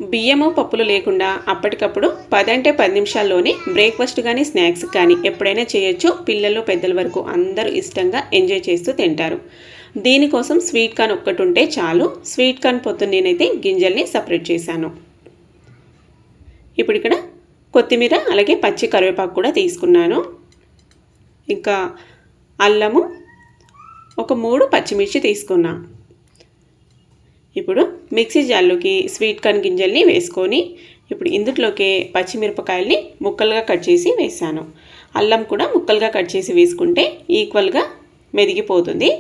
బియ్యము పప్పులు లేకుండా అప్పటికప్పుడు 10 అంటే 10 నిమిషాల్లోనే బ్రేక్ఫాస్ట్ కానీ స్నాక్స్ కానీ ఎప్పుడైనా చేయొచ్చు. పిల్లలు పెద్దల వరకు అందరూ ఇష్టంగా ఎంజాయ్ చేస్తూ తింటారు. దీనికోసం స్వీట్ కార్న్ ఒక్కటి ఉంటే చాలు. స్వీట్ కార్న్ పొద్దున్న నేనైతే గింజల్ని సపరేట్ చేశాను. ఇప్పుడు ఇక్కడ కొత్తిమీర అలాగే పచ్చి కరివేపాకు కూడా తీసుకున్నాను. ఇంకా అల్లము ఒక 3 పచ్చిమిర్చి తీసుకున్నా. ఇప్పుడు మిక్సీ జార్లోకి స్వీట్ కార్న్ గింజల్ని వేసుకొని ఇప్పుడు ఇందులోకి పచ్చిమిరపకాయల్ని ముక్కలుగా కట్ చేసి వేసాను. అల్లం కూడా ముక్కలుగా కట్ చేసి వేసుకుంటే ఈక్వల్గా మెదిగిపోతుంది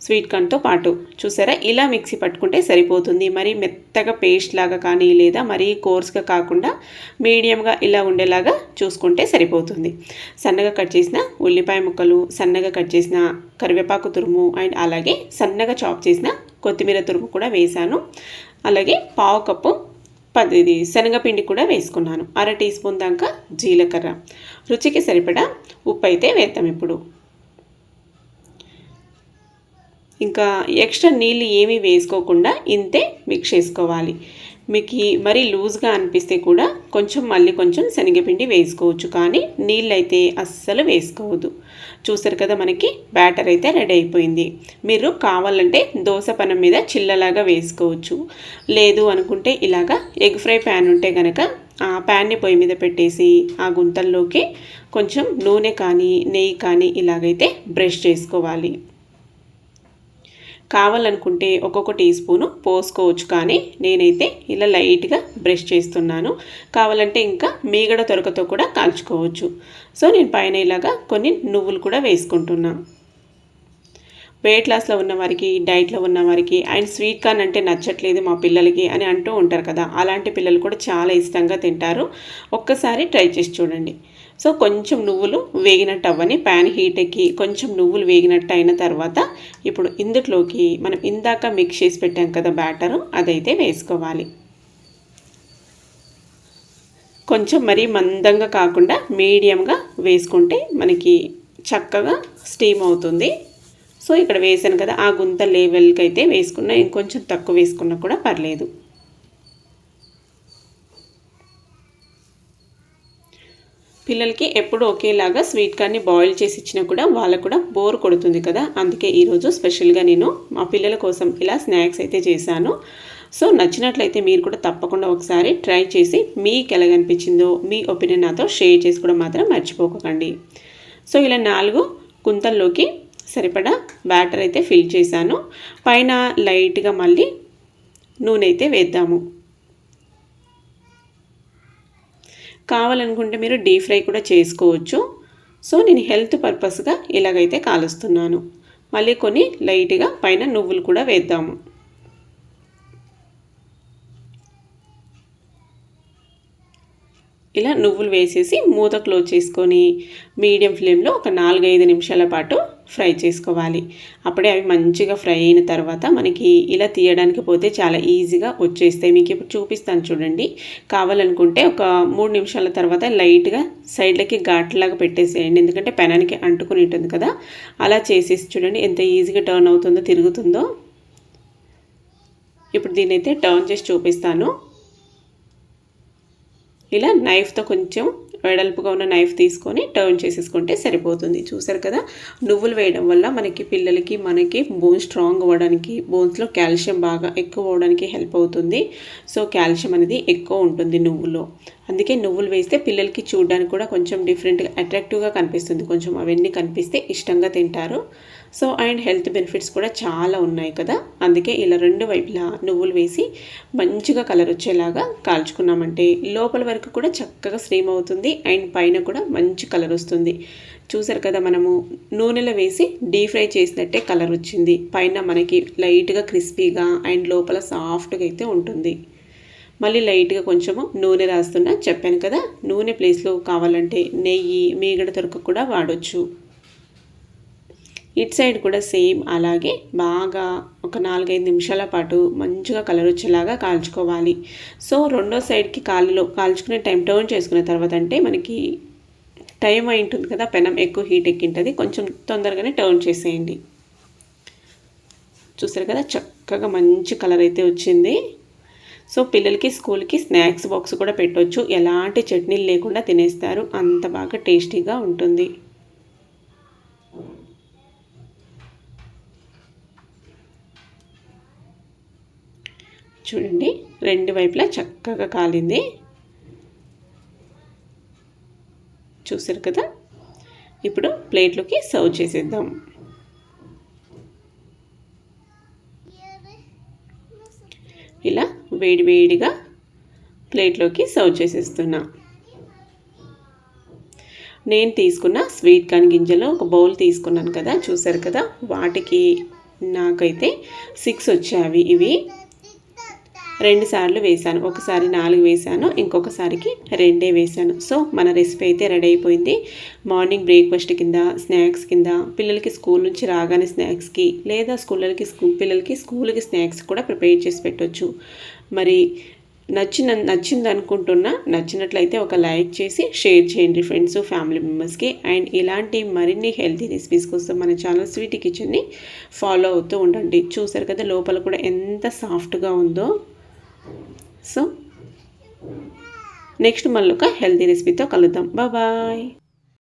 స్వీట్ కార్న్తో పాటు. చూసారా, ఇలా మిక్సీ పట్టుకుంటే సరిపోతుంది. మరీ మెత్తగా పేస్ట్ లాగా కానీ లేదా మరీ కోర్స్గా కాకుండా మీడియంగా ఇలా ఉండేలాగా చూసుకుంటే సరిపోతుంది. సన్నగా కట్ చేసిన ఉల్లిపాయ ముక్కలు, సన్నగా కట్ చేసిన కరివేపాకు తురుము అండ్ అలాగే సన్నగా చాప్ చేసిన కొత్తిమీర తురుము కూడా వేసాను. అలాగే పావు కప్పు శనగపిండి కూడా వేసుకున్నాను. 1/2 టీ స్పూన్ దాకా జీలకర్ర, రుచికి సరిపడా ఉప్పు అయితే వేద్దాం. ఇప్పుడు ఇంకా ఎక్స్ట్రా నీళ్ళు ఏమీ వేసుకోకుండా ఇంతే మిక్స్ చేసుకోవాలి. మీకు మరీ లూజ్గా అనిపిస్తే కూడా మళ్ళీ కొంచెం శనగపిండి వేసుకోవచ్చు, కానీ నీళ్ళు అయితే అస్సలు వేసుకోవద్దు. చూసారు కదా, మనకి బ్యాటర్ అయితే రెడీ అయిపోయింది. మీరు కావాలంటే దోశ పెనం మీద చిల్లలాగా వేసుకోవచ్చు. లేదు అనుకుంటే ఇలాగా ఎగ్ ఫ్రై ప్యాన్ ఉంటే కనుక ఆ ప్యాన్ని పొయ్యి మీద పెట్టేసి ఆ గుంతల్లోకి కొంచెం నూనె కానీ నెయ్యి కానీ ఇలాగైతే బ్రష్ చేసుకోవాలి. కావాలనుకుంటే ఒక్కొక్క టీ స్పూను పోసుకోవచ్చు, కానీ నేనైతే ఇలా లైట్గా బ్రష్ చేస్తున్నాను. కావాలంటే ఇంకా మీగడ తొరకతో కూడా కాల్చుకోవచ్చు. సో నేను పైన ఇలాగా కొన్ని నువ్వులు కూడా వేసుకుంటున్నాను. వెయిట్ లాస్లో ఉన్న వారికి, డైట్లో ఉన్న వారికి అండ్ స్వీట్ కార్న్ అంటే నచ్చట్లేదు మా పిల్లలకి అని అంటూ ఉంటారు కదా, అలాంటి పిల్లలు కూడా చాలా ఇష్టంగా తింటారు. ఒక్కసారి ట్రై చేసి చూడండి. సో కొంచెం నువ్వులు వేగినట్టు అవ్వని, ప్యాన్ హీట్ ఎక్కి కొంచెం నువ్వులు వేగినట్టు అయిన తర్వాత ఇప్పుడు ఇందులోకి మనం ఇందాక మిక్స్ చేసి పెట్టాం కదా బ్యాటరు, అదైతే వేసుకోవాలి. కొంచెం మరీ మందంగా కాకుండా మీడియంగా వేసుకుంటే మనకి చక్కగా స్టీమ్ అవుతుంది. సో ఇక్కడ వేసాను కదా, ఆ గుంత లెవెల్కి అయితే వేసుకున్నా, ఇంకొంచెం తక్కువ వేసుకున్నా కూడా పర్లేదు. పిల్లలకి ఎప్పుడు ఒకేలాగా స్వీట్ కార్న్ని బాయిల్ చేసి ఇచ్చినా కూడా వాళ్ళకు కూడా బోర్ కొడుతుంది కదా, అందుకే ఈరోజు స్పెషల్గా నేను మా పిల్లల కోసం ఇలా స్నాక్స్ అయితే చేశాను. సో నచ్చినట్లయితే మీరు కూడా తప్పకుండా ఒకసారి ట్రై చేసి మీకు ఎలాగనిపించిందో మీ ఒపీనియన్ నాతో షేర్ చేసుకోవడం మాత్రం మర్చిపోకండి. సో ఇలా 4 గుంతల్లోకి సరిపడా బ్యాటర్ అయితే ఫిల్ చేశాను. పైన లైట్గా మళ్ళీ నూనె అయితే వేద్దాము. కావాలనుకుంటే మీరు డీప్ ఫ్రై కూడా చేసుకోవచ్చు. సో నేను హెల్త్ పర్పస్గా ఇలాగైతే కాలుస్తున్నాను. మళ్ళీ కొన్ని లైట్గా పైన నువ్వులు కూడా వేద్దాము. ఇలా నువ్వులు వేసేసి మూత క్లోజ్ చేసుకొని మీడియం ఫ్లేమ్లో ఒక 4-5 నిమిషాల పాటు ఫ్రై చేసుకోవాలి. అప్పుడే అవి మంచిగా ఫ్రై అయిన తర్వాత మనకి ఇలా తీయడానికి పోతే చాలా ఈజీగా వచ్చేస్తాయి. మీకు ఇప్పుడు చూపిస్తాను చూడండి. కావాలనుకుంటే ఒక 3 నిమిషాల తర్వాత లైట్గా సైడ్లకి ఘాట్లాగా పెట్టేసేయండి, ఎందుకంటే పెనానికి అంటుకుని ఉంటుంది కదా. అలా చేసేసి చూడండి ఎంత ఈజీగా టర్న్ అవుతుందో, తిరుగుతుందో. ఇప్పుడు దీన్ని అయితే టర్న్ చేసి చూపిస్తాను. ఇలా నైఫ్తో కొంచెం వెడల్పుగా ఉన్న నైఫ్ తీసుకొని టర్న్ చేసేసుకుంటే సరిపోతుంది. చూసారు కదా, నువ్వులు వేయడం వల్ల మనకి పిల్లలకి మనకి బోన్ స్ట్రాంగ్ అవ్వడానికి, బోన్స్లో కాల్షియం బాగా ఎక్కువ అవ్వడానికి హెల్ప్ అవుతుంది. సో కాల్షియం అనేది ఎక్కువ ఉంటుంది నువ్వులో, అందుకే నువ్వులు వేస్తే పిల్లలకి చూడడానికి కూడా కొంచెం డిఫరెంట్గా అట్రాక్టివ్గా కనిపిస్తుంది. కొంచెం అవన్నీ కనిపిస్తే ఇష్టంగా తింటారు. సో అండ్ హెల్త్ బెనిఫిట్స్ కూడా చాలా ఉన్నాయి కదా, అందుకే ఇలా 2 వైపులా నువ్వులు వేసి మంచిగా కలర్ వచ్చేలాగా కాల్చుకున్నామంటే లోపల వరకు కూడా చక్కగా స్టీమ్ అవుతుంది అండ్ పైన కూడా మంచి కలర్ వస్తుంది. చూసారు కదా, మనము నూనెలో వేసి డీప్ ఫ్రై చేసినట్టే కలర్ వచ్చింది. పైన మనకి లైట్గా క్రిస్పీగా అండ్ లోపల సాఫ్ట్గా అయితే ఉంటుంది. మళ్ళీ లైట్గా కొంచెము నూనె రాస్తున్నా, చెప్పాను కదా, నూనె ప్లేస్లో కావాలంటే నెయ్యి, మీగడ తొరక కూడా వాడొచ్చు. ఇటు సైడ్ కూడా సేమ్ అలాగే బాగా ఒక 4-5 నిమిషాల పాటు మంచిగా కలర్ వచ్చేలాగా కాల్చుకోవాలి. సో రెండో సైడ్కి కాల్చుకునే టైం టర్న్ చేసుకునే తర్వాత అంటే మనకి టైం అయి ఉంటుంది కదా, పెనం ఎక్కువ హీట్ ఎక్కింటుంది, కొంచెం తొందరగానే టర్న్ చేసేయండి. చూసారు కదా, చక్కగా మంచి కలర్ అయితే వచ్చింది. సో పిల్లలకి స్కూల్కి స్నాక్స్ బాక్స్ కూడా పెట్టవచ్చు. ఎలాంటి చట్నీలు లేకుండా తినేస్తారు. అంత బాగా టేస్టీగా ఉంటుంది. చూడండి, రెండు వైపులా చక్కగా కాలింది. చూసారు కదా. ఇప్పుడు ప్లేట్లోకి సర్వ్ చేసేద్దాం. ఇలా వేడివేడిగా ప్లేట్లోకి సర్వ్ చేసేస్తున్నా. నేను తీసుకున్న స్వీట్ కార్న్ గింజలు ఒక బౌల్ తీసుకున్నాను కదా, చూసారు కదా. వాటికి నాకైతే 6 వచ్చాయి. ఇవి 2 సార్లు వేశాను. ఒకసారి 4 వేశాను, ఇంకొకసారికి 2 వేశాను. సో మన రెసిపీ అయితే రెడీ అయిపోయింది. మార్నింగ్ బ్రేక్ఫాస్ట్ కింద, స్నాక్స్ కింద, పిల్లలకి స్కూల్ నుంచి రాగానే స్నాక్స్కి, లేదా పిల్లలకి స్కూల్కి స్నాక్స్ కూడా ప్రిపేర్ చేసి పెట్టవచ్చు. మరి నచ్చింది అనుకుంటున్నా. నచ్చినట్లయితే ఒక లైక్ చేసి షేర్ చేయండి ఫ్రెండ్స్, ఫ్యామిలీ మెంబర్స్కి. అండ్ ఇలాంటి మరిన్ని హెల్తీ రెసిపీస్ కోసం మన ఛానల్ స్వీటీ కిచెన్ని ఫాలో అవుతూ ఉండండి. చూసారు కదా లోపల కూడా ఎంత సాఫ్ట్గా ఉందో. సో నెక్స్ట్ మళ్ళీ ఒక హెల్తీ రెసిపీతో కలుద్దాం. బాయ్.